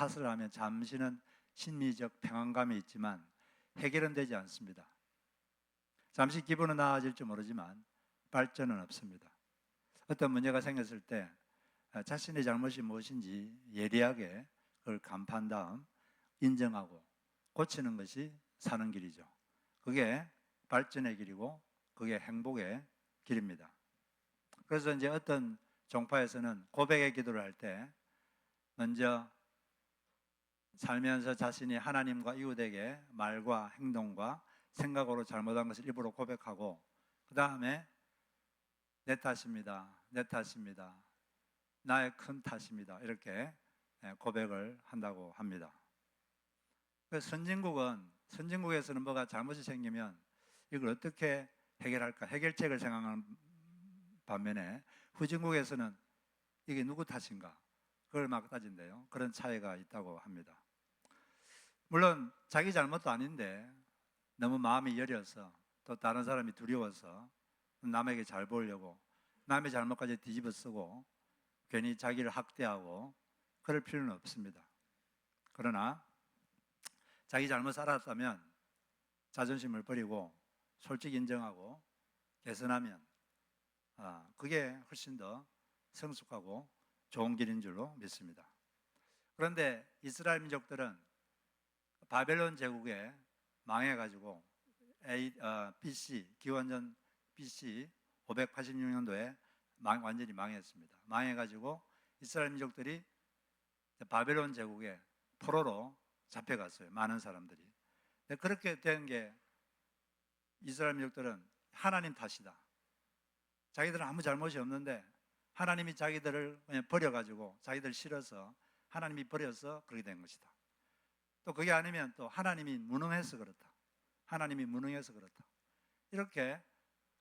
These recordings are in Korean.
탓을 하면 잠시는 심리적 평안감이 있지만 해결은 되지 않습니다. 잠시 기분은 나아질지 모르지만 발전은 없습니다. 어떤 문제가 생겼을 때 자신의 잘못이 무엇인지 예리하게 그걸 간파한 다음 인정하고 고치는 것이 사는 길이죠. 그게 발전의 길이고 그게 행복의 길입니다. 그래서 이제 어떤 종파에서는 고백의 기도를 할 때 먼저 살면서 자신이 하나님과 이웃에게 말과 행동과 생각으로 잘못한 것을 입으로 고백하고 그 다음에 내 탓입니다. 내 탓입니다. 나의 큰 탓입니다. 이렇게 고백을 한다고 합니다. 선진국에서는 뭐가 잘못이 생기면 이걸 어떻게 해결할까? 해결책을 생각하는 반면에 후진국에서는 이게 누구 탓인가? 그걸 막 따진대요. 그런 차이가 있다고 합니다. 물론 자기 잘못도 아닌데 너무 마음이 여려서 또 다른 사람이 두려워서 남에게 잘 보이려고 남의 잘못까지 뒤집어 쓰고 괜히 자기를 학대하고 그럴 필요는 없습니다. 그러나 자기 잘못 알았다면 자존심을 버리고 솔직히 인정하고 개선하면 그게 훨씬 더 성숙하고 좋은 길인 줄로 믿습니다. 그런데 이스라엘 민족들은 바벨론 제국에 망해가지고 BC, 기원전 BC 586년도에 완전히 망했습니다. 망해가지고 이스라엘 민족들이 바벨론 제국에 포로로 잡혀갔어요. 많은 사람들이. 그렇게 된 게 이스라엘 민족들은 하나님 탓이다. 자기들은 아무 잘못이 없는데 하나님이 자기들을 그냥 버려가지고 자기들 싫어서 하나님이 버려서 그렇게 된 것이다. 또 그게 아니면 또 하나님이 무능해서 그렇다. 하나님이 무능해서 그렇다. 이렇게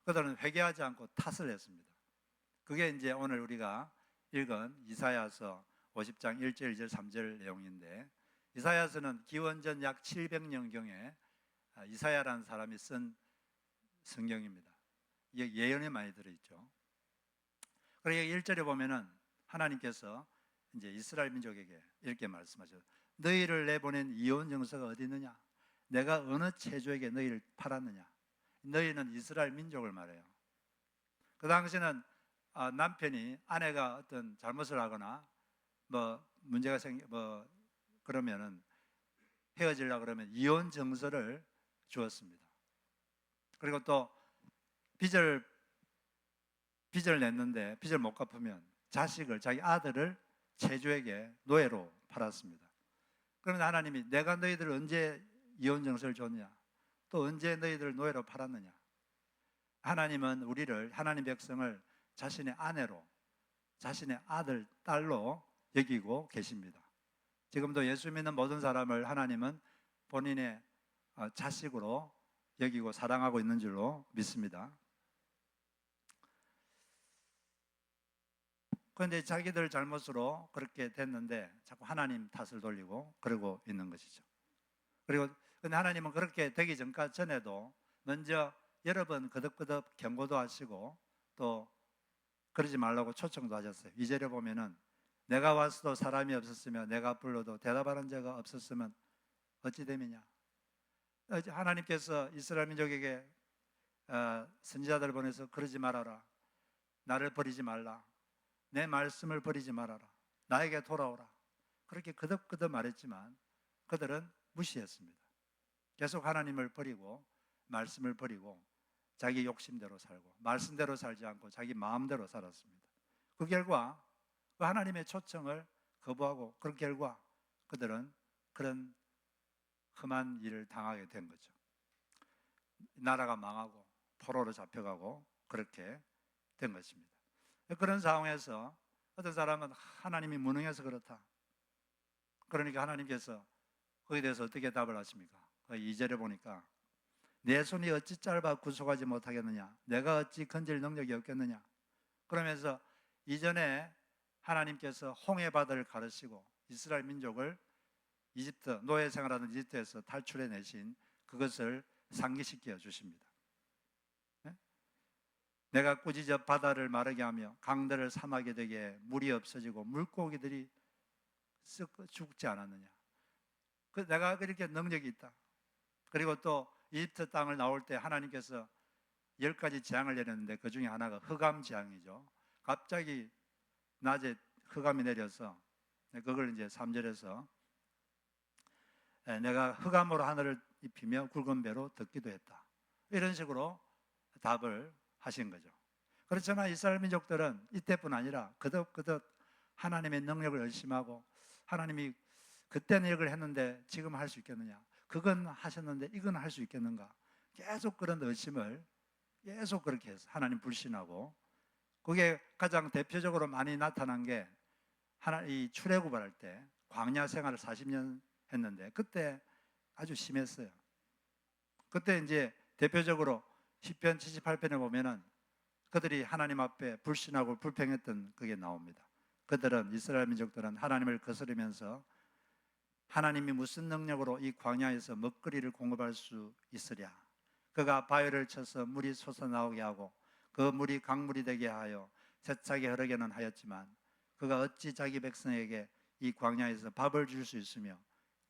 그들은 회개하지 않고 탓을 했습니다. 그게 이제 오늘 우리가 읽은 이사야서 50장 1절, 2절, 3절 내용인데 이사야서는 기원전 약 700년경에 이사야라는 사람이 쓴 성경입니다. 이게 예언이 많이 들어있죠. 그리고 1절에 보면은 하나님께서 이제 이스라엘 민족에게 이렇게 말씀하셔요. 너희를 내보낸 이혼 정서가 어디 있느냐? 내가 어느 체주에게 너희를 팔았느냐? 너희는 이스라엘 민족을 말해요. 그 당시는 남편이 아내가 어떤 잘못을 하거나 문제가 그러면은 헤어지려고 그러면 이혼 정서를 주었습니다. 그리고 또 빚을 냈는데 빚을 못 갚으면 자기 아들을 체주에게 노예로 팔았습니다. 그러면 하나님이 내가 너희들을 언제 이혼 정서를 줬냐? 또 언제 너희들을 노예로 팔았느냐? 하나님은 하나님 백성을 자신의 아내로, 자신의 아들, 딸로 여기고 계십니다. 지금도 예수 믿는 모든 사람을 하나님은 본인의 자식으로 여기고 사랑하고 있는 줄로 믿습니다. 그런데 자기들 잘못으로 그렇게 됐는데 자꾸 하나님 탓을 돌리고 그러고 있는 것이죠. 근데 하나님은 그렇게 되기 전에도 먼저 여러 번 거듭거듭 경고도 하시고 또 그러지 말라고 초청도 하셨어요. 2절에 보면은 내가 와서도 사람이 없었으며 내가 불러도 대답하는 자가 없었으면 어찌 됨이냐. 하나님께서 이스라엘 민족에게 선지자들을 보내서 그러지 말아라. 나를 버리지 말라. 내 말씀을 버리지 말아라. 나에게 돌아오라. 그렇게 거듭거듭 말했지만 그들은 무시했습니다. 계속 하나님을 버리고 말씀을 버리고 자기 욕심대로 살고 말씀대로 살지 않고 자기 마음대로 살았습니다. 그 결과 그 하나님의 초청을 거부하고 그 결과 그들은 그런 험한 일을 당하게 된 거죠. 나라가 망하고 포로로 잡혀가고 그렇게 된 것입니다. 그런 상황에서 어떤 사람은 하나님이 무능해서 그렇다. 그러니까 하나님께서 거기에 대해서 어떻게 답을 하십니까? 2절에 보니까 내 손이 어찌 짧아 구속하지 못하겠느냐? 내가 어찌 건질 능력이 없겠느냐? 그러면서 이전에 하나님께서 홍해 바다를 가르시고 이스라엘 민족을 노예 생활하는 이집트에서 탈출해 내신 그것을 상기시켜 주십니다. 내가 꾸짖어 바다를 마르게 하며 강들을 사막이 되게 물이 없어지고 물고기들이 썩 죽지 않았느냐. 내가 그렇게 능력이 있다. 그리고 또 이집트 땅을 나올 때 하나님께서 10가지 재앙을 내렸는데 그 중에 하나가 흑암 재앙이죠. 갑자기 낮에 흑암이 내려서 그걸 이제 3절에서 내가 흑암으로 하늘을 입히며 굵은 배로 덮기도 했다. 이런 식으로 답을 하신 거죠. 그렇지만 이스라엘 민족들은 이때뿐 아니라 그덕그덕 하나님의 능력을 의심하고 하나님이 그때는 이걸 했는데 지금 할 수 있겠느냐, 그건 하셨는데 이건 할 수 있겠는가, 계속 그런 의심을 계속 그렇게 해서 하나님 불신하고, 그게 가장 대표적으로 많이 나타난 게 이 출애굽을 할 때 광야 생활을 40년 했는데 그때 아주 심했어요. 그때 이제 대표적으로 시편 78편에 보면은 그들이 하나님 앞에 불신하고 불평했던 그게 나옵니다. 그들은, 이스라엘 민족들은 하나님을 거스르면서 하나님이 무슨 능력으로 이 광야에서 먹거리를 공급할 수 있으랴, 그가 바위를 쳐서 물이 솟아나오게 하고 그 물이 강물이 되게 하여 세차게 흐르게는 하였지만 그가 어찌 자기 백성에게 이 광야에서 밥을 줄 수 있으며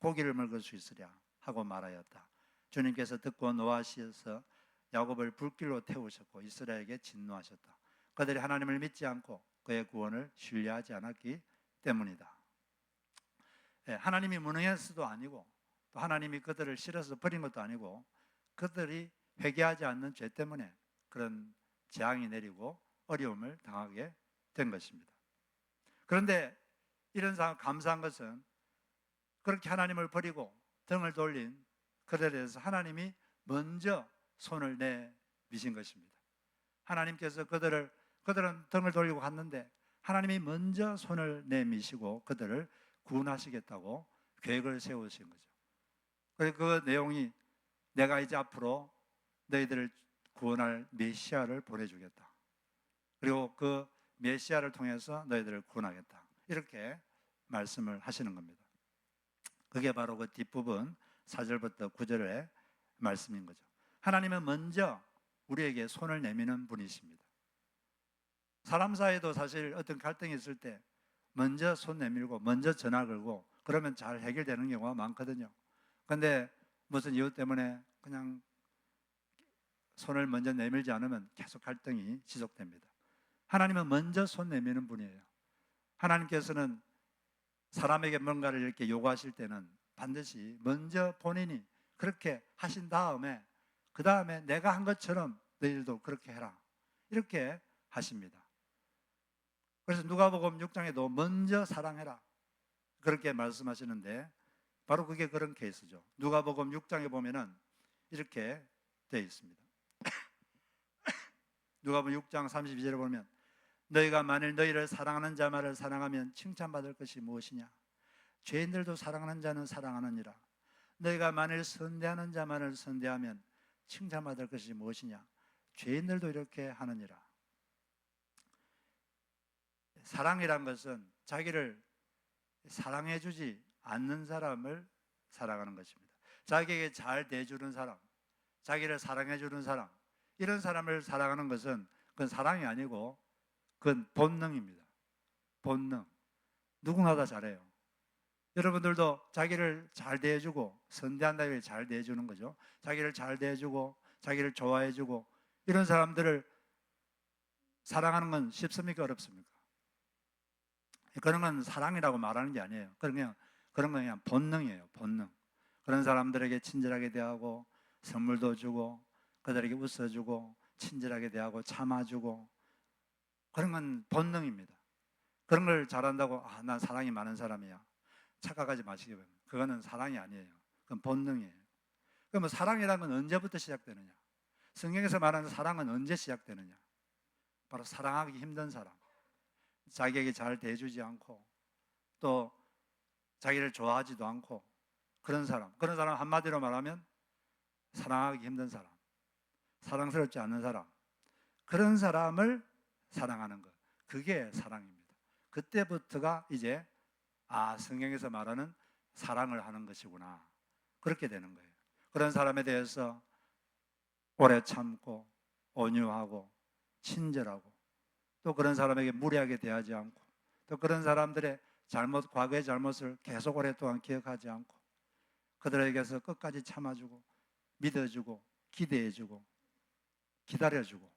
고기를 먹을 수 있으랴 하고 말하였다. 주님께서 듣고 노하시어서 야곱을 불길로 태우셨고 이스라엘에게 진노하셨다. 그들이 하나님을 믿지 않고 그의 구원을 신뢰하지 않았기 때문이다. 하나님이 무능해서도 아니고 또 하나님이 그들을 싫어서 버린 것도 아니고 그들이 회개하지 않는 죄 때문에 그런 재앙이 내리고 어려움을 당하게 된 것입니다. 그런데 이런 상황, 감사한 것은 그렇게 하나님을 버리고 등을 돌린 그들에 대해서 하나님이 먼저 손을 내미신 것입니다. 하나님께서 그들은 등을 돌리고 갔는데 하나님이 먼저 손을 내미시고 그들을 구원하시겠다고 계획을 세우신 거죠. 그래서 그 내용이 내가 이제 앞으로 너희들을 구원할 메시아를 보내주겠다. 그리고 그 메시아를 통해서 너희들을 구원하겠다. 이렇게 말씀을 하시는 겁니다. 그게 바로 그 뒷부분 4절부터 9절의 말씀인 거죠. 하나님은 먼저 우리에게 손을 내미는 분이십니다. 사람 사이도 사실 어떤 갈등이 있을 때 먼저 손 내밀고 먼저 전화 걸고 그러면 잘 해결되는 경우가 많거든요. 그런데 무슨 이유 때문에 그냥 손을 먼저 내밀지 않으면 계속 갈등이 지속됩니다. 하나님은 먼저 손 내미는 분이에요. 하나님께서는 사람에게 뭔가를 이렇게 요구하실 때는 반드시 먼저 본인이 그렇게 하신 다음에 그 다음에 내가 한 것처럼 너희들도 그렇게 해라, 이렇게 하십니다. 그래서 누가복음 6장에도 먼저 사랑해라 그렇게 말씀하시는데 바로 그게 그런 케이스죠. 누가복음 6장에 보면은 이렇게 되어 있습니다. 누가복음 6장 32절에 보면 너희가 만일 너희를 사랑하는 자만을 사랑하면 칭찬받을 것이 무엇이냐, 죄인들도 사랑하는 자는 사랑하느니라. 너희가 만일 선대하는 자만을 선대하면 칭찬받을 것이 무엇이냐, 죄인들도 이렇게 하느니라. 사랑이란 것은 자기를 사랑해주지 않는 사람을 사랑하는 것입니다. 자기에게 잘 대해주는 사람, 자기를 사랑해주는 사람, 이런 사람을 사랑하는 것은 그건 사랑이 아니고 그건 본능입니다. 본능. 누구나 다 잘해요. 여러분들도 자기를 잘 대해주고, 선대한다는 게 잘 대해주는 거죠. 자기를 잘 대해주고 자기를 좋아해주고 이런 사람들을 사랑하는 건 쉽습니까, 어렵습니까? 그런 건 사랑이라고 말하는 게 아니에요. 그런 건 그냥 본능이에요. 본능. 그런 사람들에게 친절하게 대하고 선물도 주고 그들에게 웃어주고 친절하게 대하고 참아주고, 그런 건 본능입니다. 그런 걸 잘한다고 난 사랑이 많은 사람이야, 착각하지 마시기 바랍니다. 그거는 사랑이 아니에요. 그건 본능이에요. 그럼 사랑이라는 건 언제부터 시작되느냐? 성경에서 말하는 사랑은 언제 시작되느냐? 바로 사랑하기 힘든 사람, 자기에게 잘 대해주지 않고 또 자기를 좋아하지도 않고 그런 사람 한마디로 말하면 사랑하기 힘든 사람, 사랑스럽지 않는 사람, 그런 사람을 사랑하는 것, 그게 사랑입니다. 그때부터가 이제 성경에서 말하는 사랑을 하는 것이구나, 그렇게 되는 거예요. 그런 사람에 대해서 오래 참고 온유하고 친절하고 또 그런 사람에게 무례하게 대하지 않고 또 그런 사람들의 과거의 잘못을 계속 오랫동안 기억하지 않고 그들에게서 끝까지 참아주고 믿어주고 기대해주고 기다려주고,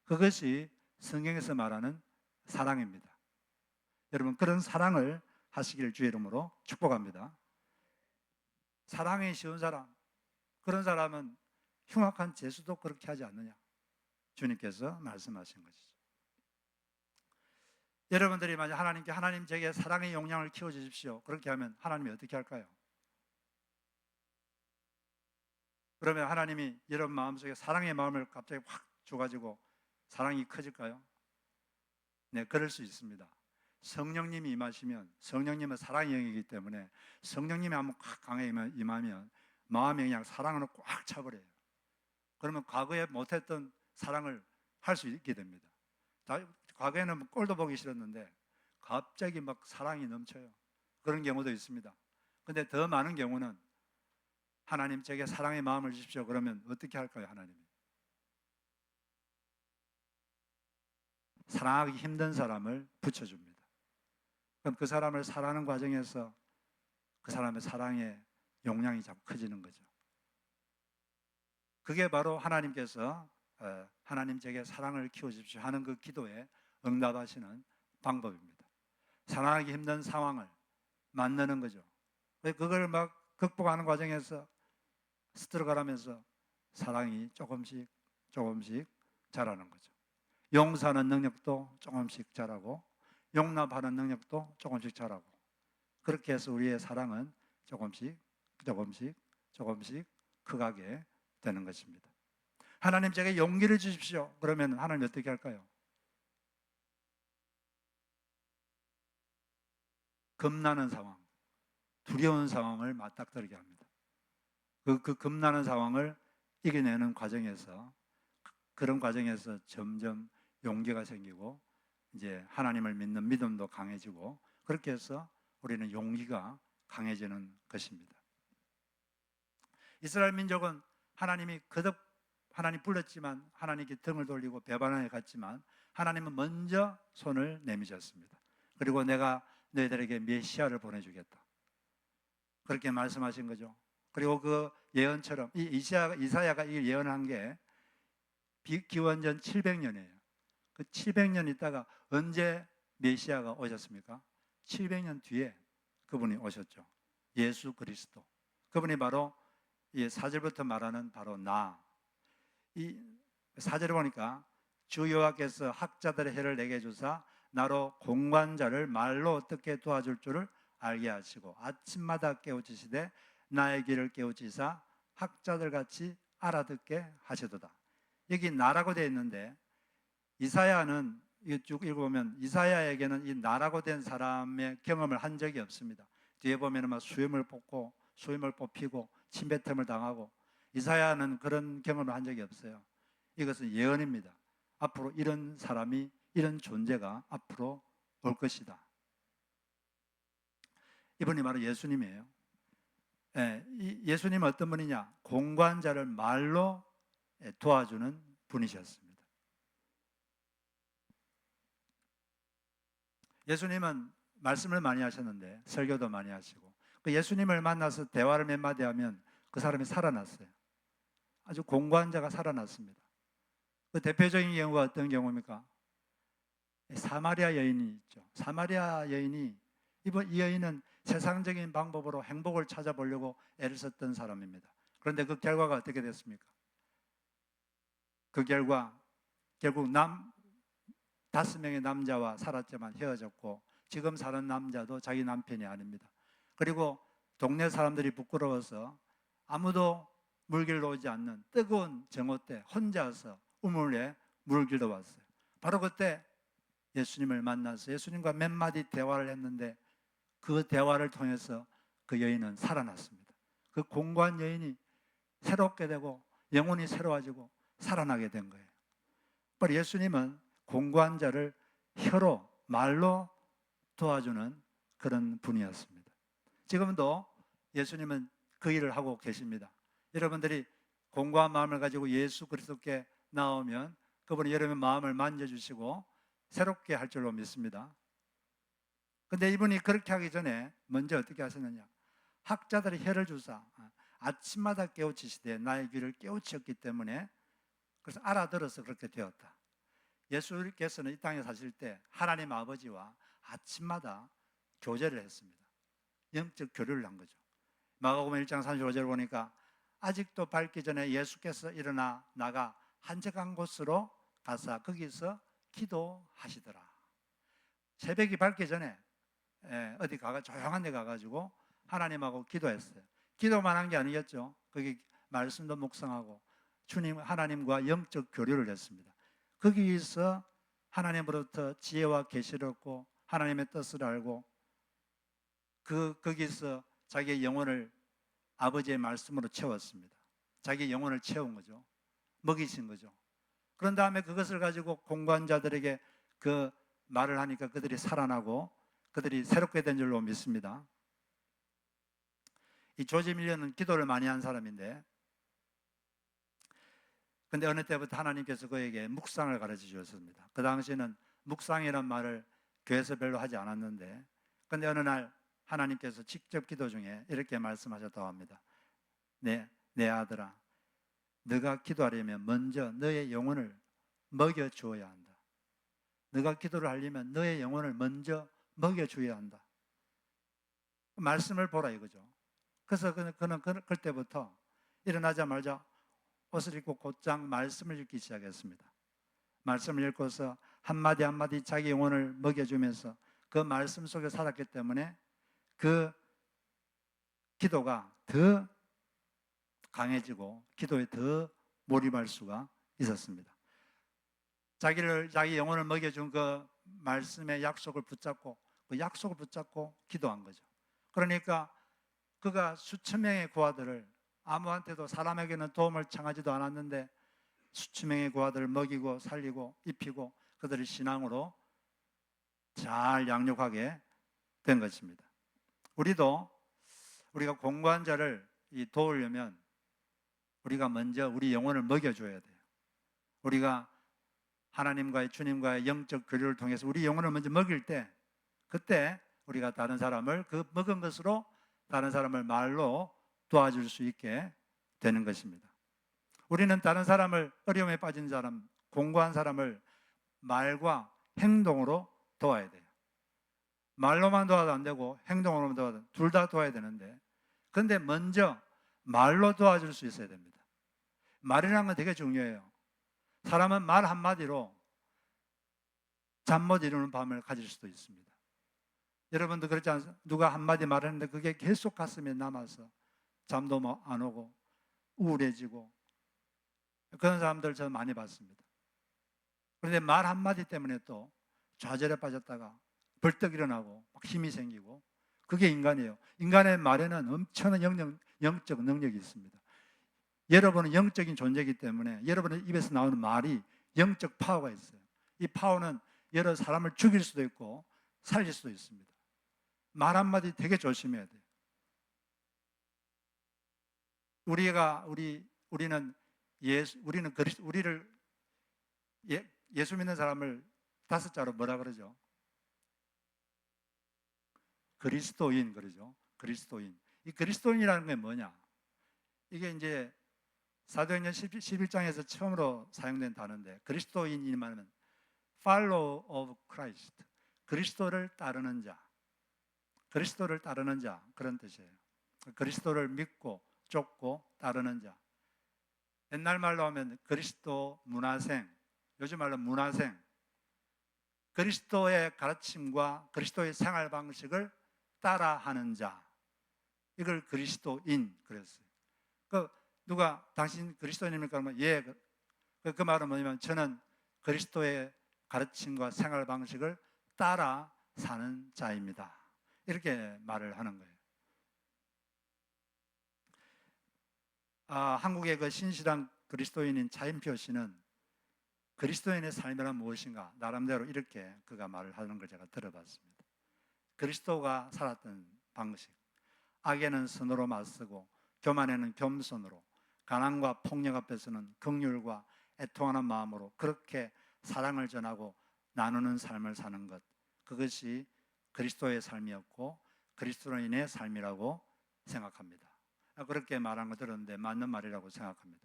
그것이 성경에서 말하는 사랑입니다. 여러분, 그런 사랑을 하시기를 주의 이름으로 축복합니다. 사랑이 쉬운 사람, 그런 사람은 흉악한 죄수도 그렇게 하지 않느냐, 주님께서 말씀하신 것이죠. 여러분들이 만약 하나님께 하나님 제게 사랑의 용량을 키워주십시오, 그렇게 하면 하나님이 어떻게 할까요? 그러면 하나님이 여러분 마음속에 사랑의 마음을 갑자기 확 줘가지고 사랑이 커질까요? 네, 그럴 수 있습니다. 성령님이 임하시면, 성령님은 사랑의 영이기 때문에 성령님이 한번 확 강하게 임하면 마음에 그냥 사랑으로 꽉 차버려요. 그러면 과거에 못했던 사랑을 할 수 있게 됩니다. 과거에는 꼴도 보기 싫었는데 갑자기 막 사랑이 넘쳐요. 그런 경우도 있습니다. 근데 더 많은 경우는 하나님 제게 사랑의 마음을 주십시오, 그러면 어떻게 할까요? 하나님이 사랑하기 힘든 사람을 붙여줍니다. 그럼 그 사람을 사랑하는 과정에서 그 사람의 사랑의 용량이 자꾸 커지는 거죠. 그게 바로 하나님께서 하나님 제게 사랑을 키워주십시오 하는 그 기도에 응답하시는 방법입니다. 사랑하기 힘든 상황을 만나는 거죠. 그걸 막 극복하는 과정에서 스쳐가면서 사랑이 조금씩 자라는 거죠. 용서하는 능력도 조금씩 자라고 용납하는 능력도 조금씩 자라고, 그렇게 해서 우리의 사랑은 조금씩 커가게 되는 것입니다. 하나님 제게 용기를 주십시오, 그러면 하나님 어떻게 할까요? 겁나는 상황, 두려운 상황을 맞닥뜨리게 합니다. 그 겁나는 상황을 이겨내는 과정에서, 그런 과정에서 점점 용기가 생기고 이제 하나님을 믿는 믿음도 강해지고, 그렇게 해서 우리는 용기가 강해지는 것입니다. 이스라엘 민족은 하나님이 거듭 하나님 불렀지만 하나님께 등을 돌리고 배반하여 갔지만 하나님은 먼저 손을 내미셨습니다. 그리고 내가 너희들에게 메시아를 보내주겠다, 그렇게 말씀하신 거죠. 그리고 그 예언처럼 이사야가 이 예언한 게 기원전 700년이에요. 그 700년 있다가 언제 메시아가 오셨습니까? 700년 뒤에 그분이 오셨죠. 예수 그리스도. 그분이 바로 이 4절부터 말하는 바로 이 4절에 보니까 주 여호와께서 학자들의 혀를 내게 주사 나로 공관자를 말로 어떻게 도와줄 줄을 알게 하시고 아침마다 깨우치시되 나의 귀를 깨우치사 학자들 같이 알아듣게 하시도다. 여기 나라고 되어 있는데 이사야는 쭉 읽어보면 이사야에게는 이 나라고 된 사람의 경험을 한 적이 없습니다. 뒤에 보면 막 수염을 뽑히고 침뱉음을 당하고, 이사야는 그런 경험을 한 적이 없어요. 이것은 예언입니다. 앞으로 이런 사람이, 이런 존재가 앞으로 올 것이다. 이분이 바로 예수님이에요. 예수님은 어떤 분이냐? 공관자를 말로 도와주는 분이셨습니다. 예수님은 말씀을 많이 하셨는데 설교도 많이 하시고, 그 예수님을 만나서 대화를 몇 마디 하면 그 사람이 살아났어요. 아주 공고한 자가 살아났습니다. 그 대표적인 경우가 어떤 경우입니까? 사마리아 여인이 있죠. 사마리아 여인이, 이 여인은 세상적인 방법으로 행복을 찾아보려고 애를 썼던 사람입니다. 그런데 그 결과가 어떻게 됐습니까? 그 결과 결국 5명의 남자와 살았지만 헤어졌고, 지금 사는 남자도 자기 남편이 아닙니다. 그리고 동네 사람들이 부끄러워서 아무도 물길로 오지 않는 뜨거운 정오 때 혼자서 우물에 물을 길러 왔어요. 바로 그때 예수님을 만나서 예수님과 몇 마디 대화를 했는데 그 대화를 통해서 그 여인은 살아났습니다. 그 공고한 여인이 새롭게 되고 영혼이 새로워지고 살아나게 된 거예요. 바로 예수님은 공고한 자를 혀로, 말로 도와주는 그런 분이었습니다. 지금도 예수님은 그 일을 하고 계십니다. 여러분들이 공고한 마음을 가지고 예수 그리스도께 나오면 그분이 여러분의 마음을 만져주시고 새롭게 할 줄로 믿습니다. 근데 이분이 그렇게 하기 전에 먼저 어떻게 하셨느냐? 학자들이 해를 주사 아침마다 깨우치시되 나의 귀를 깨우치었기 때문에, 그래서 알아들어서 그렇게 되었다. 예수께서는 이 땅에 사실 때 하나님 아버지와 아침마다 교제를 했습니다. 영적 교류를 한 거죠. 마가복음 1장 35절 보니까 아직도 밝기 전에 예수께서 일어나 나가 한적한 곳으로 가서 거기서 기도하시더라. 새벽이 밝기 전에 어디 가가 조용한 데 가가지고 하나님하고 기도했어요. 기도만 한 게 아니겠죠. 거기 말씀도 묵상하고 주님 하나님과 영적 교류를 했습니다. 거기서 하나님으로부터 지혜와 계시를 얻고 하나님의 뜻을 알고 거기서 자기의 영혼을 아버지의 말씀으로 채웠습니다. 자기의 영혼을 채운 거죠. 먹이신 거죠. 그런 다음에 그것을 가지고 공부한 자들에게 그 말을 하니까 그들이 살아나고 그들이 새롭게 된 줄로 믿습니다. 이 조지 밀러는 기도를 많이 한 사람인데, 근데 어느 때부터 하나님께서 그에게 묵상을 가르쳐 주셨습니다. 그 당시에는 묵상이란 말을 교회에서 별로 하지 않았는데, 근데 어느 날 하나님께서 직접 기도 중에 이렇게 말씀하셨다고 합니다. 내 아들아, 네가 기도하려면 먼저 너의 영혼을 먹여 주어야 한다. 네가 기도를 하려면 너의 영혼을 먼저 먹여 주어야 한다. 말씀을 보라 이거죠. 그래서 그는 그때부터 일어나자마자 옷을 입고 곧장 말씀을 읽기 시작했습니다. 말씀을 읽고서 한마디 한마디 자기 영혼을 먹여주면서 그 말씀 속에 살았기 때문에 그 기도가 더 강해지고 기도에 더 몰입할 수가 있었습니다. 자기 영혼을 먹여준 그 말씀의 약속을 붙잡고 그 약속을 붙잡고 기도한 거죠. 그러니까 그가 수천 명의 고아들을, 아무한테도 사람에게는 도움을 청하지도 않았는데 수천 명의 고아들을 먹이고 살리고 입히고 그들을 신앙으로 잘 양육하게 된 것입니다. 우리가 공부한 자를 도우려면 우리가 먼저 우리 영혼을 먹여줘야 돼요. 우리가 하나님과의 주님과의 영적 교류를 통해서 우리 영혼을 먼저 먹일 때, 그때 우리가 다른 사람을 그 먹은 것으로 다른 사람을 말로 도와줄 수 있게 되는 것입니다. 우리는 다른 사람을, 어려움에 빠진 사람, 공고한 사람을 말과 행동으로 도와야 돼요. 말로만 도와도 안 되고 행동으로만 도와도, 둘 다 도와야 되는데, 그런데 먼저 말로 도와줄 수 있어야 됩니다. 말이라는 건 되게 중요해요. 사람은 말 한마디로 잠 못 이루는 밤을 가질 수도 있습니다. 여러분도 그렇지 않습니까? 누가 한마디 말했는데 그게 계속 가슴에 남아서 잠도 안 오고 우울해지고, 그런 사람들 저는 많이 봤습니다. 그런데 말 한마디 때문에 또 좌절에 빠졌다가 벌떡 일어나고 막 힘이 생기고, 그게 인간이에요. 인간의 말에는 엄청난 영적 능력이 있습니다. 여러분은 영적인 존재이기 때문에 여러분의 입에서 나오는 말이 영적 파워가 있어요. 이 파워는 여러 사람을 죽일 수도 있고 살릴 수도 있습니다. 말 한마디 되게 조심해야 돼요. 예수 믿는 사람을 다섯 자로 뭐라 그러죠? 그리스도인 그러죠. 그리스도인. 이 그리스도인이라는 게 뭐냐? 이게 이제 사도행전 11장에서 처음으로 사용된 단어인데, 그리스도인이 말하면 follow of Christ, 그리스도를 따르는 자, 그리스도를 따르는 자, 그런 뜻이에요. 그리스도를 믿고 쫓고 따르는 자. 옛날 말로 하면 그리스도 문화생, 요즘 말로 문화생, 그리스도의 가르침과 그리스도의 생활 방식을 따라하는 자, 이걸 그리스도인 그랬어요. 누가 당신 그리스도인입니까? 그러면 예. 그 말은 뭐냐면 저는 그리스도의 가르침과 생활 방식을 따라 사는 자입니다. 이렇게 말을 하는 거예요. 한국의 그 신실한 그리스도인인 차인표 씨는 그리스도인의 삶이란 무엇인가 나름대로 이렇게 그가 말을 하는 걸 제가 들어봤습니다. 그리스도가 살았던 방식, 악에는 선으로 맞서고 교만에는 겸손으로, 가난과 폭력 앞에서는 긍휼과 애통하는 마음으로 그렇게 사랑을 전하고 나누는 삶을 사는 것, 그것이 그리스도의 삶이었고 그리스도인의 삶이라고 생각합니다. 그렇게 말한 거 들었는데 맞는 말이라고 생각합니다.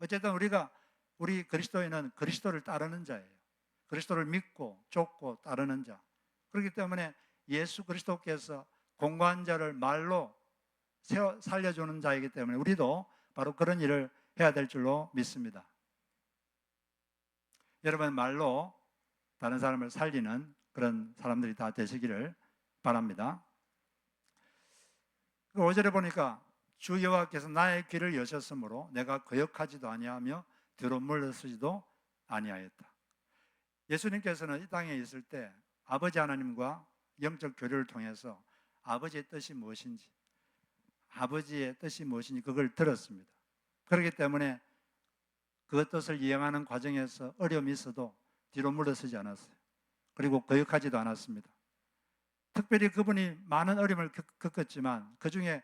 어쨌든 우리 그리스도인은 그리스도를 따르는 자예요. 그리스도를 믿고 쫓고 따르는 자. 그렇기 때문에 예수 그리스도께서 공고한 자를 말로 살려주는 자이기 때문에 우리도 바로 그런 일을 해야 될 줄로 믿습니다. 여러분, 말로 다른 사람을 살리는 그런 사람들이 다 되시기를 바랍니다. 5절에 보니까 주 여호와께서 나의 귀를 여셨으므로 내가 거역하지도 아니하며 뒤로 물러서지도 아니하였다. 예수님께서는 이 땅에 있을 때 아버지 하나님과 영적 교류를 통해서 아버지의 뜻이 무엇인지 그걸 들었습니다. 그렇기 때문에 그 뜻을 이행하는 과정에서 어려움이 있어도 뒤로 물러서지 않았어요. 그리고 거역하지도 않았습니다. 특별히 그분이 많은 어려움을 겪었지만 그 중에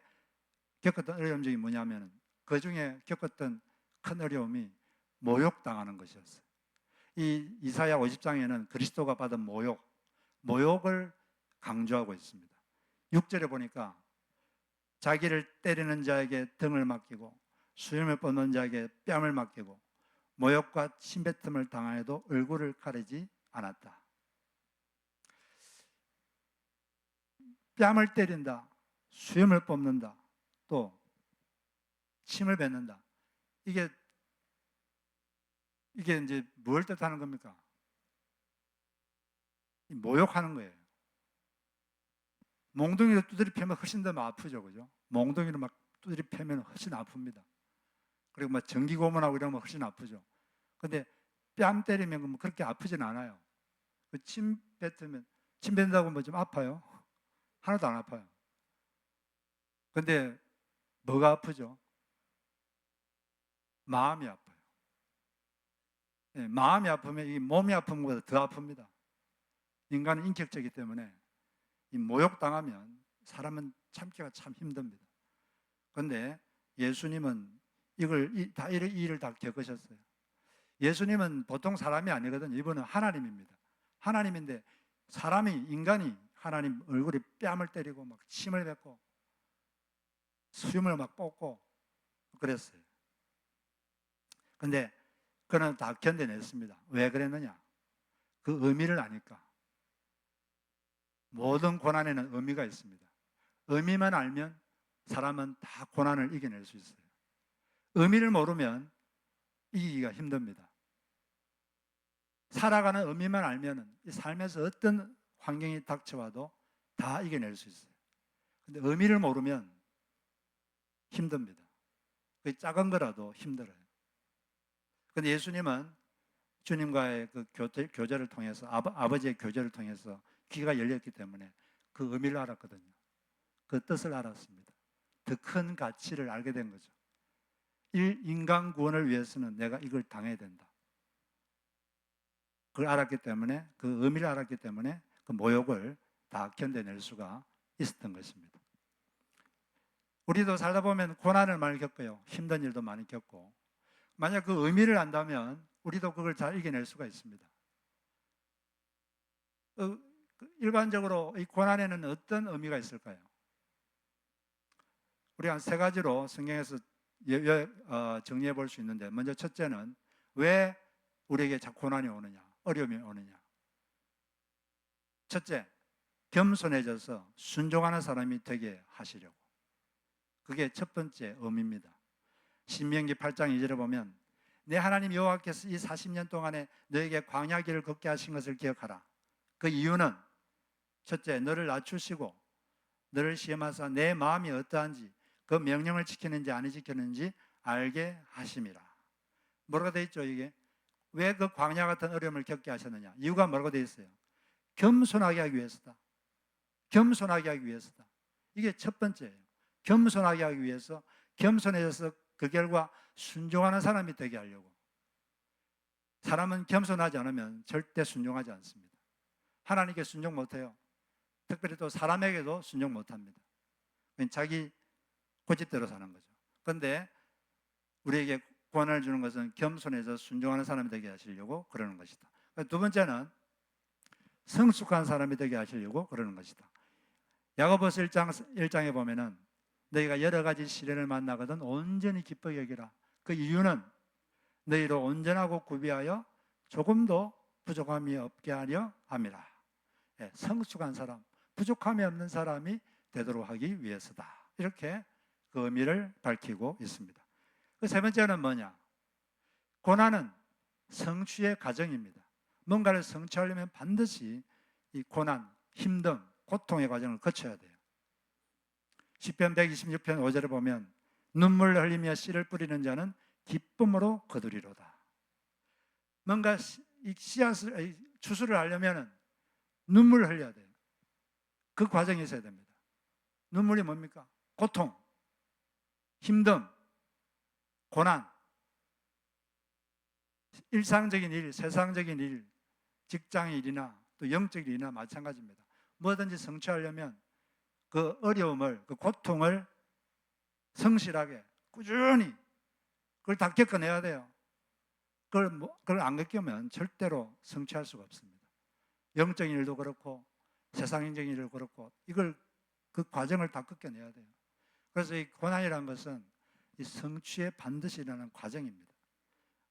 겪었던 어려움 중이 뭐냐면 그 중에 겪었던 큰 어려움이 모욕당하는 것이었어요. 이 이사야 50장에는 그리스도가 받은 모욕을 강조하고 있습니다. 6절에 보니까 자기를 때리는 자에게 등을 맡기고 수염을 뽑는 자에게 뺨을 맡기고 모욕과 침뱉음을 당하여도 얼굴을 가리지 않았다. 뺨을 때린다, 수염을 뽑는다, 또 침을 뱉는다. 이게 이제 뭘 뜻하는 겁니까? 모욕하는 거예요. 몽둥이로 두드리 패면 훨씬 더 아프죠, 그죠? 몽둥이로 막 두드리 패면 훨씬 아픕니다. 그리고 막 전기 고문하고 이러면 훨씬 아프죠. 근데 뺨 때리면 그렇게 아프진 않아요. 침 뱉는다고 뭐 좀 아파요? 하나도 안 아파요. 근데 뭐가 아프죠? 마음이 아파요. 네, 마음이 아프면 이 몸이 아픈 것보다 더 아픕니다. 인간은 인격적이기 때문에 이 모욕당하면 사람은 참기가 참 힘듭니다. 그런데 예수님은 이 일을 다 겪으셨어요. 예수님은 보통 사람이 아니거든요. 이분은 하나님입니다. 하나님인데 인간이 하나님 얼굴에 뺨을 때리고 막 침을 뱉고 수염을 막 뽑고 그랬어요. 근데 그는 다 견뎌냈습니다. 왜 그랬느냐? 그 의미를 아니까. 모든 고난에는 의미가 있습니다. 의미만 알면 사람은 다 고난을 이겨낼 수 있어요. 의미를 모르면 이기기가 힘듭니다. 살아가는 의미만 알면 이 삶에서 어떤 환경이 닥쳐와도 다 이겨낼 수 있어요. 근데 의미를 모르면 힘듭니다. 그 작은 거라도 힘들어요. 근데 예수님은 주님과의 그 교제를 통해서 아버지의 교제를 통해서 귀가 열렸기 때문에 그 의미를 알았거든요. 그 뜻을 알았습니다. 더 큰 가치를 알게 된 거죠. 인간 구원을 위해서는 내가 이걸 당해야 된다. 그걸 알았기 때문에 그 의미를 알았기 때문에 그 모욕을 다 견뎌낼 수가 있었던 것입니다. 우리도 살다 보면 고난을 많이 겪어요. 힘든 일도 많이 겪고 만약 그 의미를 안다면 우리도 그걸 잘 이겨낼 수가 있습니다. 일반적으로 이 고난에는 어떤 의미가 있을까요? 우리 한 3가지로 성경에서 정리해 볼 수 있는데 먼저 첫째는 왜 우리에게 자꾸 고난이 오느냐, 어려움이 오느냐. 첫째, 겸손해져서 순종하는 사람이 되게 하시려고. 그게 첫 번째 의미입니다. 신명기 8장 2절에 보면 내 하나님 여호와께서 이 40년 동안에 너에게 광야 길을 걷게 하신 것을 기억하라. 그 이유는 첫째, 너를 낮추시고 너를 시험하사 내 마음이 어떠한지 그 명령을 지키는지 안 지키는지 알게 하심이라. 뭐라고 되어 있죠? 이게 왜 그 광야 같은 어려움을 겪게 하셨느냐? 이유가 뭐라고 되어 있어요? 겸손하게 하기 위해서다. 겸손하게 하기 위해서다. 이게 첫 번째예요. 겸손하게 하기 위해서 겸손해져서 그 결과 순종하는 사람이 되게 하려고. 사람은 겸손하지 않으면 절대 순종하지 않습니다. 하나님께 순종 못해요. 특별히 또 사람에게도 순종 못합니다. 자기 고집대로 사는 거죠. 그런데 우리에게 구원을 주는 것은 겸손해서 순종하는 사람이 되게 하시려고 그러는 것이다. 두 번째는 성숙한 사람이 되게 하시려고 그러는 것이다. 야고보서 1장에 보면은 너희가 여러 가지 시련을 만나거든 온전히 기쁘게 여기라. 그 이유는 너희로 온전하고 구비하여 조금도 부족함이 없게 하려 함이라. 성숙한 사람, 부족함이 없는 사람이 되도록 하기 위해서다. 이렇게 그 의미를 밝히고 있습니다. 그 세 번째는 뭐냐? 고난은 성취의 과정입니다. 뭔가를 성취하려면 반드시 이 고난, 힘듦, 고통의 과정을 거쳐야 돼요. 시편 126편 5절에 보면 눈물 흘리며 씨를 뿌리는 자는 기쁨으로 거두리로다. 뭔가 씨앗을 추수를 하려면 눈물을 흘려야 돼요. 그 과정이 있어야 됩니다. 눈물이 뭡니까? 고통, 힘듦, 고난, 일상적인 일, 세상적인 일, 직장의 일이나 또 영적인 일이나 마찬가지입니다. 뭐든지 성취하려면 그 어려움을, 그 고통을 성실하게, 꾸준히 그걸 다 겪어내야 돼요. 그걸 안 겪으면 절대로 성취할 수가 없습니다. 영적인 일도 그렇고 세상적인 일도 그렇고 그 과정을 다 겪어내야 돼요. 그래서 이 고난이라는 것은 이 성취에 반드시 일어나는 과정입니다.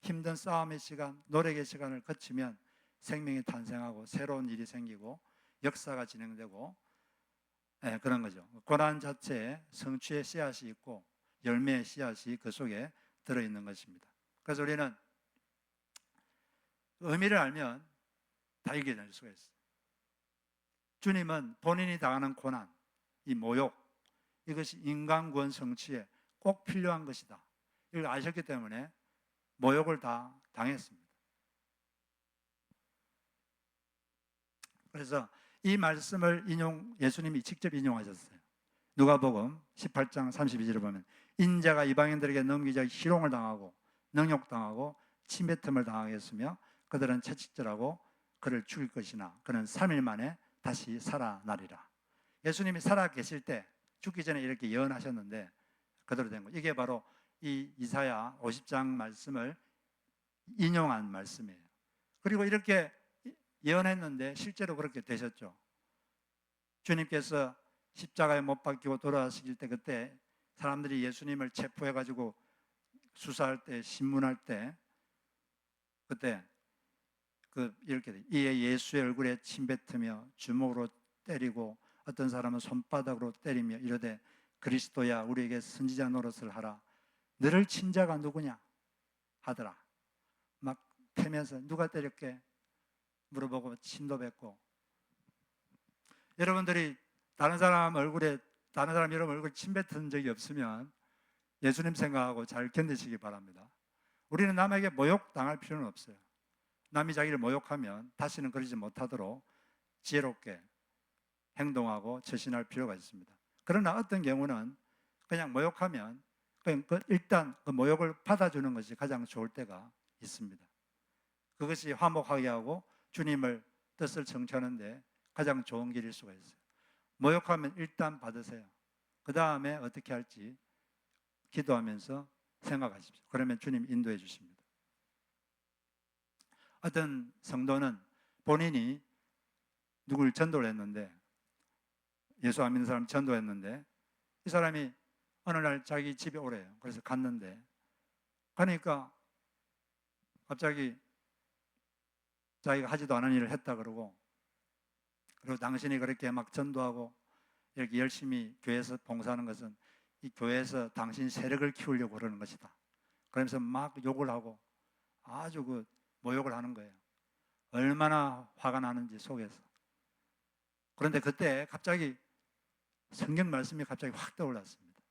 힘든 싸움의 시간, 노력의 시간을 거치면 생명이 탄생하고 새로운 일이 생기고 역사가 진행되고 그런 거죠. 고난 자체에 성취의 씨앗이 있고 열매의 씨앗이 그 속에 들어있는 것입니다. 그래서 우리는 의미를 알면 다 이겨낼 수가 있어요. 주님은 본인이 당하는 고난, 이 모욕, 이것이 인간 구원 성취에 꼭 필요한 것이다. 이걸 아셨기 때문에 모욕을 다 당했습니다. 그래서 이 말씀을 예수님이 직접 인용하셨어요. 누가복음 18장 32절을 보면 인자가 이방인들에게 넘기자 희롱을 당하고 능욕당하고 침뱉음을 당하겠으며 그들은 채찍질하고 그를 죽일 것이나 그는 3일 만에 다시 살아나리라. 예수님이 살아 계실 때 죽기 전에 이렇게 예언하셨는데 그대로 된 거예요. 이게 바로 이 이사야 50장 말씀을 인용한 말씀이에요. 그리고 이렇게 예언했는데 실제로 그렇게 되셨죠. 주님께서 십자가에 못 박히고 돌아가실 때 그때 사람들이 예수님을 체포해가지고 수사할 때 신문할 때 그때 이렇게 돼. 이에 예수의 얼굴에 침뱉으며 주먹으로 때리고 어떤 사람은 손바닥으로 때리며 이르되 그리스도야 우리에게 선지자 노릇을 하라. 너를 친 자가 누구냐 하더라. 막 패면서 누가 때렸게 물어보고 침도 뱉고. 여러분들이 다른 사람 여러분 얼굴 침 뱉은 적이 없으면 예수님 생각하고 잘 견디시기 바랍니다. 우리는 남에게 모욕 당할 필요는 없어요. 남이 자기를 모욕하면 다시는 그러지 못하도록 지혜롭게 행동하고 처신할 필요가 있습니다. 그러나 어떤 경우는 그냥 모욕하면 일단 그 모욕을 받아주는 것이 가장 좋을 때가 있습니다. 그것이 화목하게 하고 주님을 뜻을 성취하는데 가장 좋은 길일 수가 있어요. 모욕하면 일단 받으세요. 그 다음에 어떻게 할지 기도하면서 생각하십시오. 그러면 주님 인도해 주십니다. 어떤 성도는 본인이 누굴 전도를 했는데 예수 안 믿는 사람 전도했는데 이 사람이 어느 날 자기 집에 오래요. 그래서 갔는데 가니까 갑자기 자기가 하지도 않은 일을 했다 그러고 그리고 당신이 그렇게 막 전도하고 이렇게 열심히 교회에서 봉사하는 것은 이 교회에서 당신 세력을 키우려고 그러는 것이다. 그러면서 막 욕을 하고 아주 모욕을 하는 거예요. 얼마나 화가 나는지 속에서. 그런데 그때 갑자기 성경 말씀이 갑자기 확 떠올랐습니다.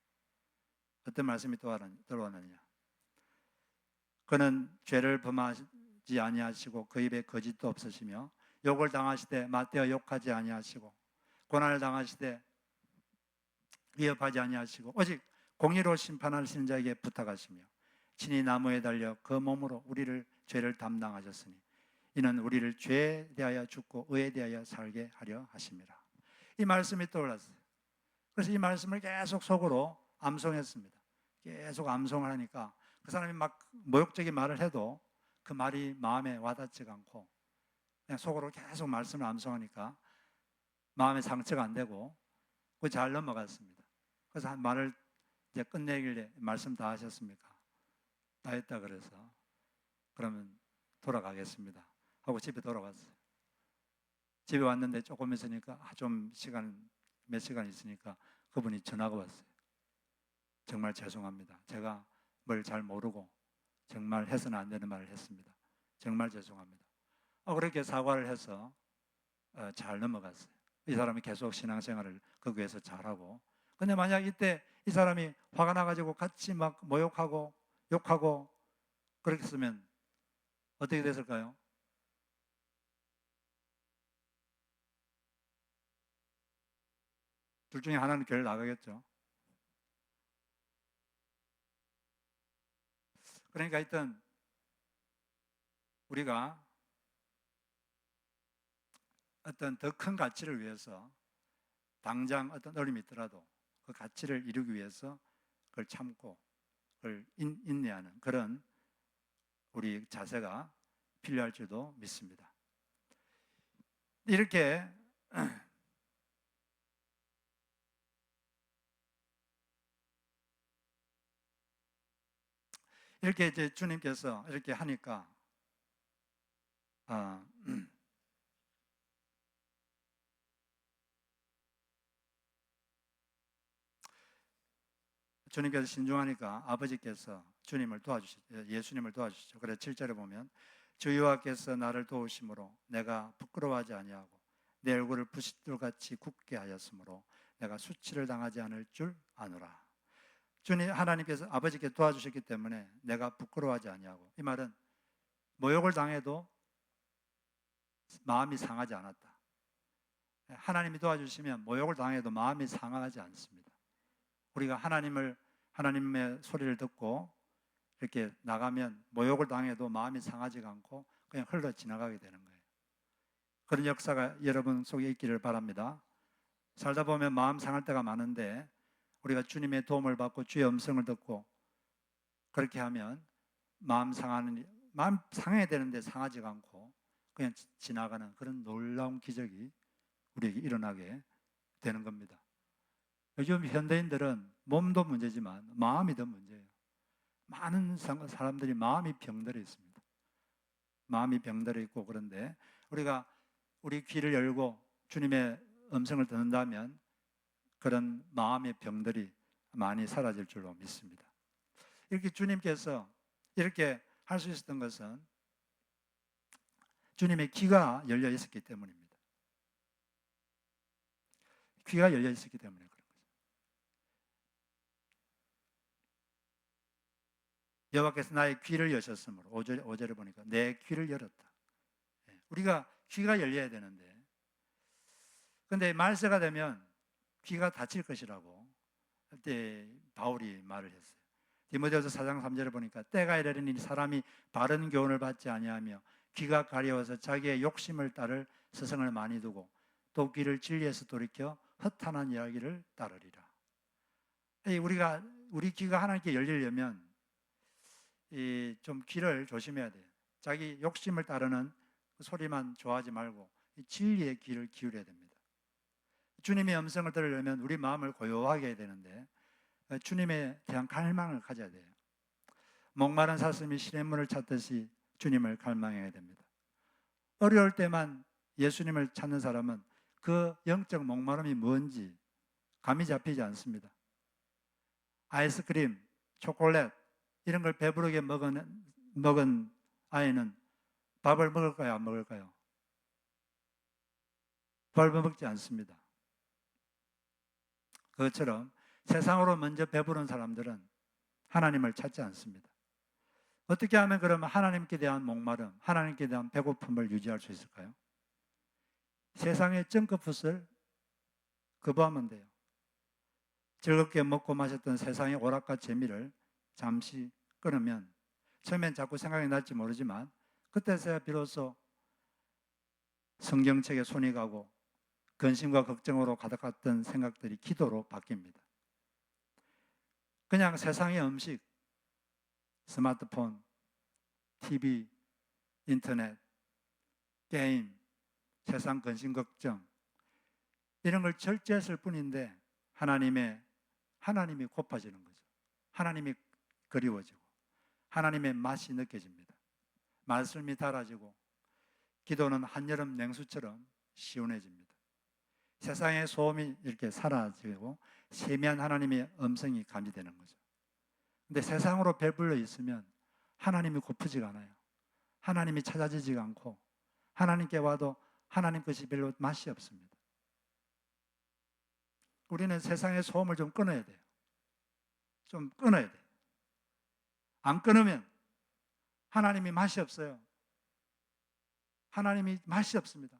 어떤 말씀이 떠올랐느냐. 그는 죄를 범하지 아니하시고 그 입에 거짓도 없으시며 욕을 당하시되 맞대어 욕하지 아니하시고 고난을 당하시되 위협하지 아니하시고 오직 공의로 심판하시는 자에게 부탁하시며 친히 나무에 달려 그 몸으로 우리를 죄를 담당하셨으니 이는 우리를 죄에 대하여 죽고 의에 대하여 살게 하려 하심이라. 이 말씀이 떠올랐어요. 그래서 이 말씀을 계속 속으로 암송했습니다. 계속 암송을 하니까 그 사람이 막 모욕적인 말을 해도 그 말이 마음에 와닿지가 않고 그냥 속으로 계속 말씀을 암송하니까 마음의 상처가 안 되고 그 잘 넘어갔습니다. 그래서 한 말을 이제 끝내길래 말씀 다 하셨습니까? 다 했다 그래서 그러면 돌아가겠습니다 하고 집에 돌아갔어요. 집에 왔는데 조금 있으니까 좀 몇 시간 있으니까 그분이 전화가 왔어요. 정말 죄송합니다. 제가 뭘 잘 모르고 정말 해서는 안 되는 말을 했습니다. 정말 죄송합니다. 그렇게 사과를 해서 잘 넘어갔어요. 이 사람이 계속 신앙생활을 거기에서 잘하고. 근데 만약 이때 이 사람이 화가 나가지고 같이 막 모욕하고 욕하고 그렇게 쓰면 어떻게 됐을까요? 둘 중에 하나는 교회를 나가겠죠. 그러니까 일단 우리가 어떤 더 큰 가치를 위해서 당장 어떤 어려움이 있더라도 그 가치를 이루기 위해서 그걸 참고 그걸 인내하는 그런 우리 자세가 필요할 줄도 믿습니다. 이렇게 이제 주님께서 이렇게 하니까 아, 주님께서 신중하니까 아버지께서 예수님을 도와주시죠. 그래서 7절에 보면 주 여호와께서 나를 도우심으로 내가 부끄러워하지 아니하고 내 얼굴을 부싯돌같이 굳게 하였으므로 내가 수치를 당하지 않을 줄 아노라. 주님 하나님께서 아버지께 도와주셨기 때문에 내가 부끄러워하지 아니하고, 이 말은 모욕을 당해도 마음이 상하지 않았다. 하나님이 도와주시면 모욕을 당해도 마음이 상하지 않습니다. 우리가 하나님의 소리를 듣고 이렇게 나가면 모욕을 당해도 마음이 상하지가 않고 그냥 흘러 지나가게 되는 거예요. 그런 역사가 여러분 속에 있기를 바랍니다. 살다 보면 마음 상할 때가 많은데 우리가 주님의 도움을 받고 주의 음성을 듣고 그렇게 하면 마음 상해야 되는데 상하지가 않고 그냥 지나가는 그런 놀라운 기적이 우리에게 일어나게 되는 겁니다. 요즘 현대인들은 몸도 문제지만 마음이 더 문제예요. 많은 사람들이 마음이 병들어 있습니다. 마음이 병들어 있고, 그런데 우리가 우리 귀를 열고 주님의 음성을 듣는다면 그런 마음의 병들이 많이 사라질 줄로 믿습니다. 이렇게 주님께서 이렇게 할 수 있었던 것은 주님의 귀가 열려 있었기 때문입니다. 귀가 열려 있었기 때문에 그런 거죠. 여호와께서 나의 귀를 여셨으므로 5절에 보니까 내 귀를 열었다. 우리가 귀가 열려야 되는데, 근데 말세가 되면 귀가 닫힐 것이라고 그때 바울이 말을 했어요. 디모데후서 4장 3절에 보니까 때가 이르리니 사람이 바른 교훈을 받지 아니하며 귀가 가려워서 자기의 욕심을 따를 스승을 많이 두고 또 귀를 진리에서 돌이켜 허탄한 이야기를 따르리라. 우리 귀가 하나님께 열리려면 좀 귀를 조심해야 돼요. 자기 욕심을 따르는 그 소리만 좋아하지 말고 진리의 귀를 기울여야 됩니다. 주님의 음성을 들으려면 우리 마음을 고요하게 해야 되는데 주님에 대한 갈망을 가져야 돼요. 목마른 사슴이 시냇물을 찾듯이 주님을 갈망해야 됩니다. 어려울 때만 예수님을 찾는 사람은 그 영적 목마름이 뭔지 감이 잡히지 않습니다. 아이스크림, 초콜릿 이런 걸 배부르게 먹은 아이는 밥을 먹을까요? 안 먹을까요? 밥을 먹지 않습니다. 그것처럼 세상으로 먼저 배부른 사람들은 하나님을 찾지 않습니다. 어떻게 하면 그러면 하나님께 대한 목마름, 하나님께 대한 배고픔을 유지할 수 있을까요? 세상의 정크푸드를 거부하면 돼요. 즐겁게 먹고 마셨던 세상의 오락과 재미를 잠시 끊으면 처음엔 자꾸 생각이 날지 모르지만 그때서야 비로소 성경책에 손이 가고 근심과 걱정으로 가득했던 생각들이 기도로 바뀝니다. 그냥 세상의 음식, 스마트폰, TV, 인터넷 게임, 세상 근심 걱정 이런 걸 절제했을 뿐인데 하나님이 고파지는 거죠. 하나님이 그리워지고 하나님의 맛이 느껴집니다. 말씀이 달아지고 기도는 한여름 냉수처럼 시원해집니다. 세상의 소음이 이렇게 사라지고 세미한 하나님의 음성이 감지되는 거죠. 근데 세상으로 배불러 있으면 하나님이 고프지가 않아요. 하나님이 찾아지지가 않고 하나님께 와도 하나님 것이 별로 맛이 없습니다. 우리는 세상의 소음을 좀 끊어야 돼요. 좀 끊어야 돼요. 안 끊으면 하나님이 맛이 없어요. 하나님이 맛이 없습니다.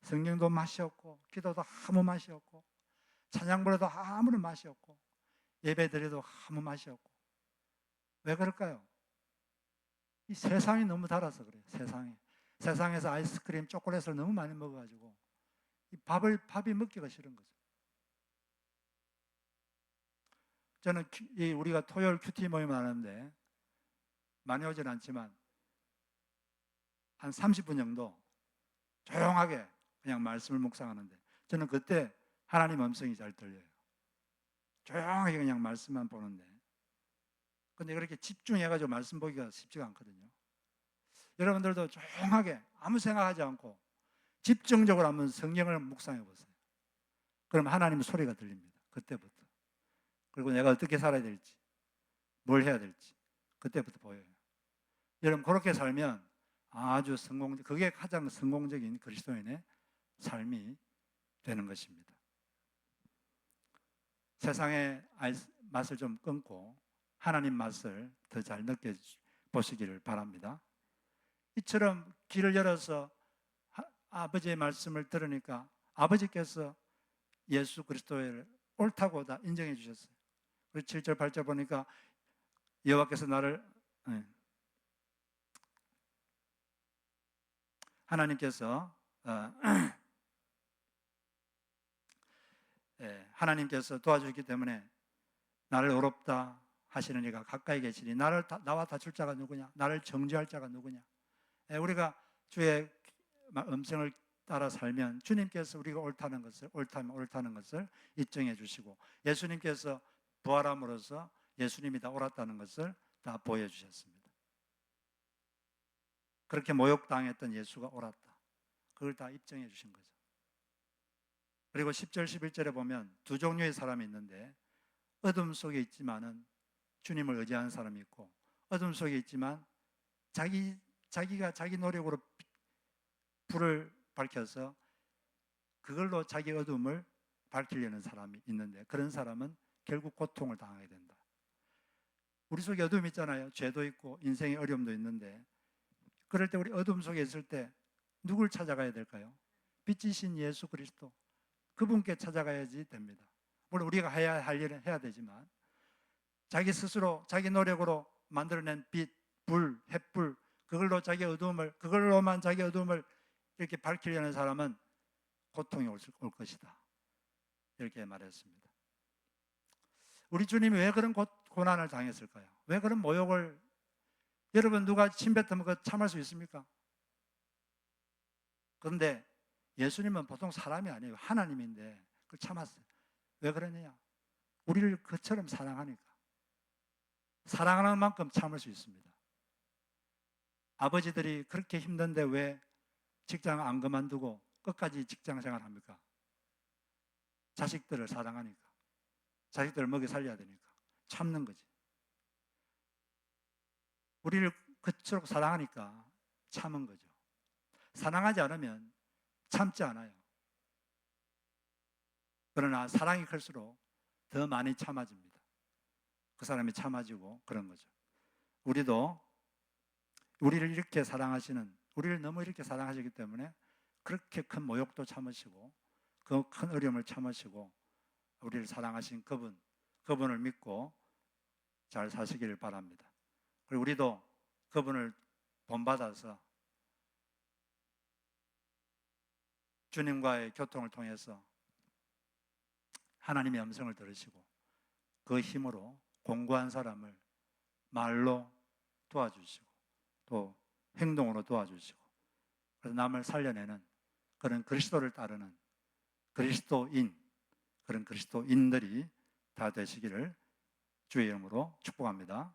성경도 맛이 없고 기도도 아무 맛이 없고 찬양 부르도 아무런 맛이 없고 예배 드려도 아무 맛이 없고 왜 그럴까요? 이 세상이 너무 달아서 그래요. 세상에서 아이스크림, 초콜릿을 너무 많이 먹어가지고 이 밥이 먹기가 싫은 거죠. 저는 우리가 토요일 큐티 모임을 하는데 많이 오진 않지만 한 30분 정도 조용하게 그냥 말씀을 묵상하는데 저는 그때 하나님 음성이 잘 들려요. 조용하게 그냥 말씀만 보는데 근데 그렇게 집중해가지고 말씀 보기가 쉽지가 않거든요. 여러분들도 조용하게 아무 생각하지 않고 집중적으로 한번 성경을 묵상해 보세요. 그럼 하나님의 소리가 들립니다. 그때부터. 그리고 내가 어떻게 살아야 될지, 뭘 해야 될지 그때부터 보여요. 여러분 그렇게 살면 아주 그게 가장 성공적인 그리스도인의 삶이 되는 것입니다. 세상의 맛을 좀 끊고 하나님 맛을 더 잘 느껴보시기를 바랍니다. 이처럼 길을 열어서 아버지의 말씀을 들으니까 아버지께서 예수 그리스도를 옳다고 다 인정해 주셨어요. 그리고 7절 8절 보니까 여호와께서 나를 하나님께서 하나님께서 도와주기 때문에 나를 의롭다 하시는 이가 가까이 계시니 나와 다툴 자가 누구냐? 나를 정죄할 자가 누구냐? 우리가 주의 음성을 따라 살면 주님께서 우리가 옳다는 것을 입증해 주시고 예수님께서 부활함으로써 예수님이 다 옳았다는 것을 다 보여주셨습니다. 그렇게 모욕당했던 예수가 옳았다. 그걸 다 입증해 주신 거죠. 그리고 10절 11절에 보면 두 종류의 사람이 있는데 어둠 속에 있지만은 주님을 의지하는 사람이 있고 어둠 속에 있지만 자기가 자기 노력으로 불을 밝혀서 그걸로 자기 어둠을 밝히려는 사람이 있는데 그런 사람은 결국 고통을 당하게 된다. 우리 속에 어둠이 있잖아요. 죄도 있고 인생의 어려움도 있는데 그럴 때 우리 어둠 속에 있을 때 누굴 찾아가야 될까요? 빛이신 예수 그리스도 그분께 찾아가야지 됩니다. 물론 우리가 해야 할 일은 해야 되지만 자기 스스로 자기 노력으로 만들어낸 빛, 불, 햇불 그걸로만 자기 어둠을 이렇게 밝히려는 사람은 고통이 올 것이다. 이렇게 말했습니다. 우리 주님이 왜 그런 고난을 당했을까요? 왜 그런 모욕을 여러분 누가 침 뱉으면 그거 참을 수 있습니까? 그런데 예수님은 보통 사람이 아니에요. 하나님인데 그걸 참았어요. 왜 그러느냐? 우리를 그처럼 사랑하니까. 사랑하는 만큼 참을 수 있습니다. 아버지들이 그렇게 힘든데 왜 직장 안 그만두고 끝까지 직장 생활합니까? 자식들을 사랑하니까. 자식들을 먹여 살려야 되니까. 참는 거지. 우리를 그토록 사랑하니까 참은 거죠. 사랑하지 않으면 참지 않아요. 그러나 사랑이 클수록 더 많이 참아집니다. 그 사람이 참아지고 그런 거죠. 우리도 우리를 너무 이렇게 사랑하시기 때문에 그렇게 큰 모욕도 참으시고 그 큰 어려움을 참으시고 우리를 사랑하신 그분을 믿고 잘 사시기를 바랍니다. 그리고 우리도 그분을 본받아서 주님과의 교통을 통해서 하나님의 음성을 들으시고 그 힘으로 공고한 사람을 말로 도와주시고 또 행동으로 도와주시고 그래서 남을 살려내는 그런 그리스도를 따르는 그리스도인, 그런 그리스도인들이 다 되시기를 주의 이름으로 축복합니다.